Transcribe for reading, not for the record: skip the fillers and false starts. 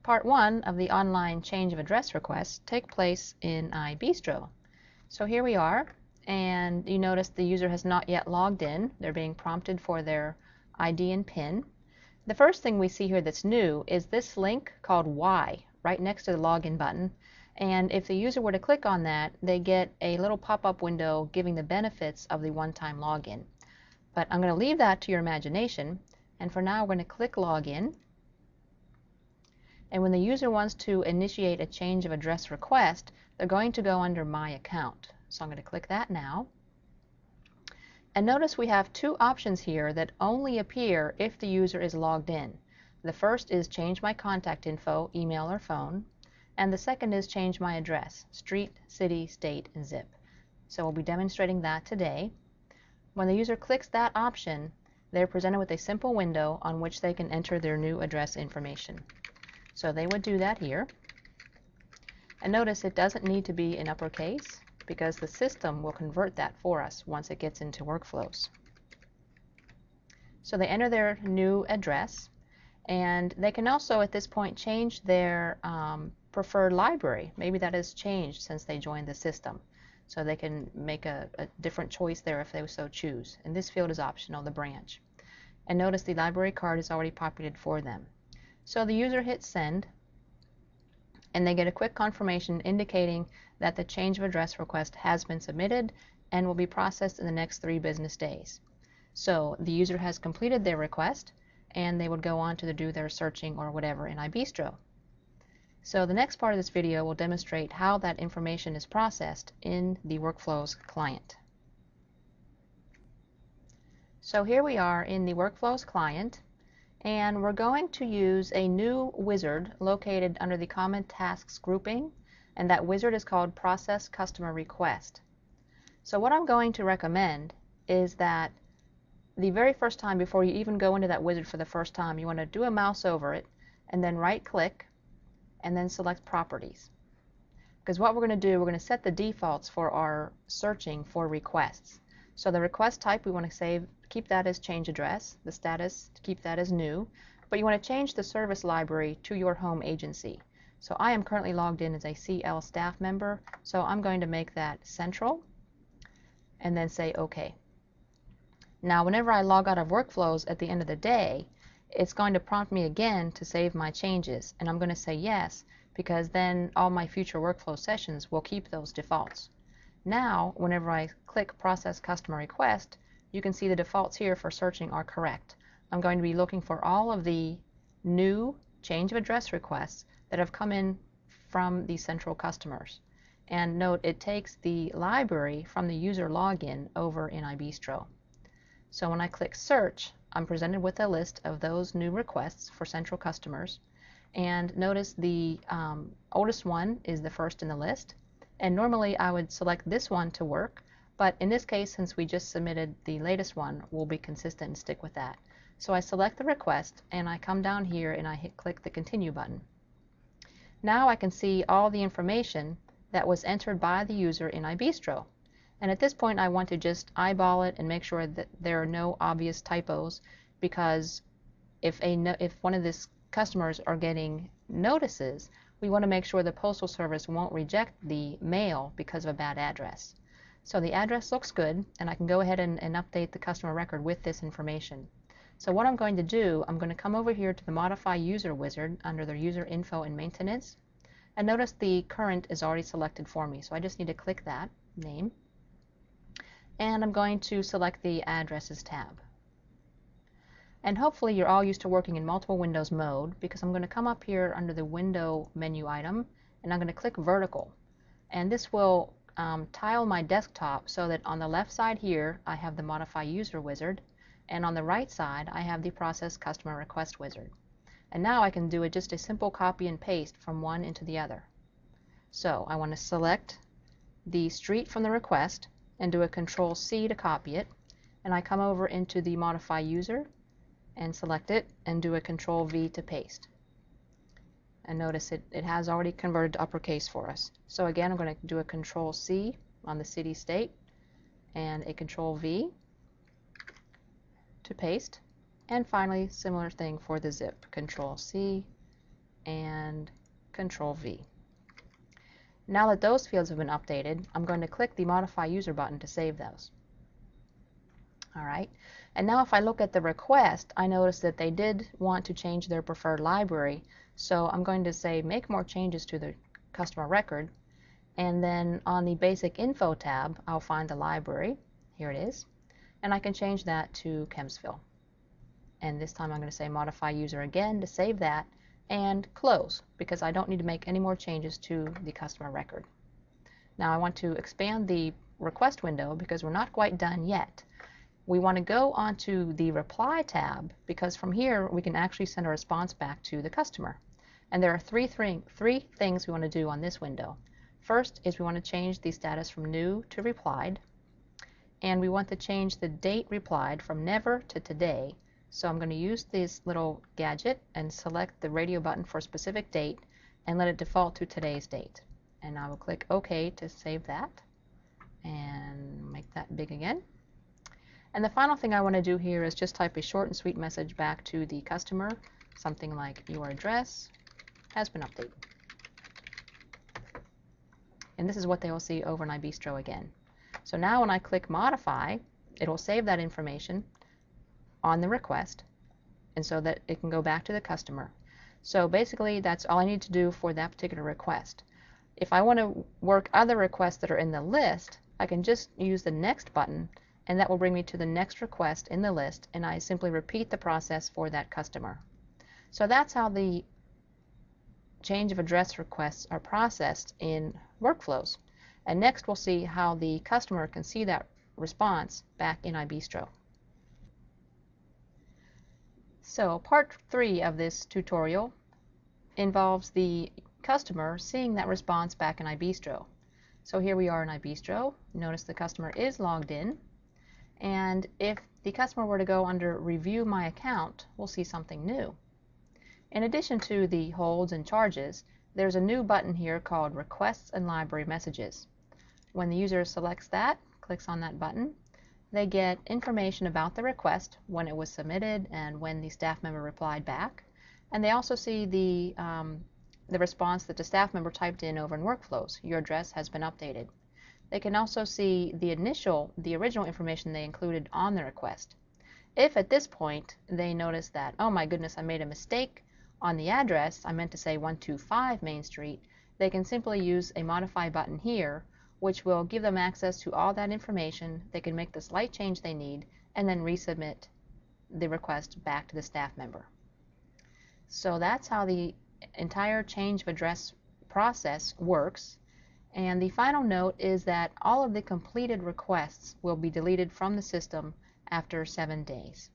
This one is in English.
Part 1 of the online change of address requests take place in iBistro. So here we are, and you notice the user has not yet logged in. They're being prompted for their ID and PIN. The first thing we see here that's new is this link called Y right next to the login button. And if the user were to click on that, they get a little pop-up window giving the benefits of the one-time login. But I'm going to leave that to your imagination, and for now we're going to click Login. And when the user wants to initiate a change of address request, they're going to go under My Account. So I'm going to click that now. And notice we have two options here that only appear if the user is logged in. The first is Change My Contact Info, email or phone. And the second is Change My Address, street, city, state, and zip. So we'll be demonstrating that today. When the user clicks that option, they're presented with a simple window on which they can enter their new address information. So they would do that here. And notice it doesn't need to be in uppercase because the system will convert that for us once it gets into workflows. So they enter their new address, and they can also at this point change their preferred library. Maybe that has changed since they joined the system. So they can make a different choice there if they so choose. And this field is optional, the branch. And notice the library card is already populated for them. So the user hits send, and they get a quick confirmation indicating that the change of address request has been submitted and will be processed in the next 3 business days. So the user has completed their request, and they would go on to do their searching or whatever in iBistro. So the next part of this video will demonstrate how that information is processed in the Workflows client. So here we are in the Workflows client, and we're going to use a new wizard located under the Common Tasks grouping, and that wizard is called Process Customer Request. So what I'm going to recommend is that the very first time, before you even go into that wizard for the first time, you want to do a mouse over it and then right-click and then select Properties. Because what we're going to do, we're going to set the defaults for our searching for requests. So the request type, we want to keep that as change address, the status, to keep that as new, but you want to change the service library to your home agency. So I am currently logged in as a CL staff member, so I'm going to make that central and then say OK. Now whenever I log out of Workflows at the end of the day, it's going to prompt me again to save my changes, and I'm going to say yes, because then all my future workflow sessions will keep those defaults. Now, whenever I click Process Customer Request, you can see the defaults here for searching are correct. I'm going to be looking for all of the new change of address requests that have come in from the central customers. And note, it takes the library from the user login over in iBistro. So when I click Search, I'm presented with a list of those new requests for central customers. And notice the oldest one is the first in the list. And normally I would select this one to work, but in this case, since we just submitted the latest one, we'll be consistent and stick with that. So I select the request, and I come down here and I click the Continue button. Now I can see all the information that was entered by the user in iBistro. And at this point, I want to just eyeball it and make sure that there are no obvious typos, because if one of these customers are getting notices, we want to make sure the Postal Service won't reject the mail because of a bad address. So the address looks good, and I can go ahead and update the customer record with this information. So what I'm going to do, I'm going to come over here to the Modify User wizard under the User Info and Maintenance. And notice the current is already selected for me, so I just need to click that name. And I'm going to select the Addresses tab. And hopefully you're all used to working in multiple windows mode, because I'm going to come up here under the Window menu item, and I'm going to click Vertical. And this will tile my desktop so that on the left side here I have the Modify User wizard, and on the right side I have the Process Customer Request wizard. And now I can do just a simple copy and paste from one into the other. So I want to select the street from the request and do a Control-C to copy it, and I come over into the Modify User and select it and do a Control-V to paste. And notice it has already converted to uppercase for us. So again, I'm going to do a Control-C on the city state and a Control-V to paste. And finally, similar thing for the zip. Control-C and Control V. Now that those fields have been updated, I'm going to click the Modify User button to save those. Alright, and now if I look at the request, I notice that they did want to change their preferred library, so I'm going to say make more changes to the customer record, and then on the Basic Info tab, I'll find the library. Here it is, and I can change that to Chemsville. And this time I'm going to say Modify User again to save that, and Close, because I don't need to make any more changes to the customer record. Now I want to expand the request window because we're not quite done yet. We want to go onto the Reply tab because from here we can actually send a response back to the customer. And there are three things we want to do on this window. First is we want to change the status from new to replied, and we want to change the date replied from never to today. So I'm going to use this little gadget and select the radio button for a specific date and let it default to today's date. And I will click OK to save that and make that big again. And the final thing I want to do here is just type a short and sweet message back to the customer, something like your address has been updated. And this is what they will see over in iBistro again. So now when I click Modify, it will save that information on the request, and so that it can go back to the customer. So basically that's all I need to do for that particular request. If I want to work other requests that are in the list, I can just use the Next button, and that will bring me to the next request in the list, and I simply repeat the process for that customer. So that's how the change of address requests are processed in workflows. And next we'll see how the customer can see that response back in iBistro. So part 3 of this tutorial involves the customer seeing that response back in iBistro. So here we are in iBistro. Notice the customer is logged in. And if the customer were to go under Review My Account, we'll see something new. In addition to the holds and charges, there's a new button here called Requests and Library Messages. When the user selects that, clicks on that button, they get information about the request, when it was submitted and when the staff member replied back. And they also see the response that the staff member typed in over in Workflows. Your address has been updated. They can also see the original information they included on the request. If at this point they notice that, oh my goodness, I made a mistake on the address, I meant to say 125 Main Street, they can simply use a Modify button here, which will give them access to all that information. They can make the slight change they need and then resubmit the request back to the staff member. So that's how the entire change of address process works. And the final note is that all of the completed requests will be deleted from the system after 7 days.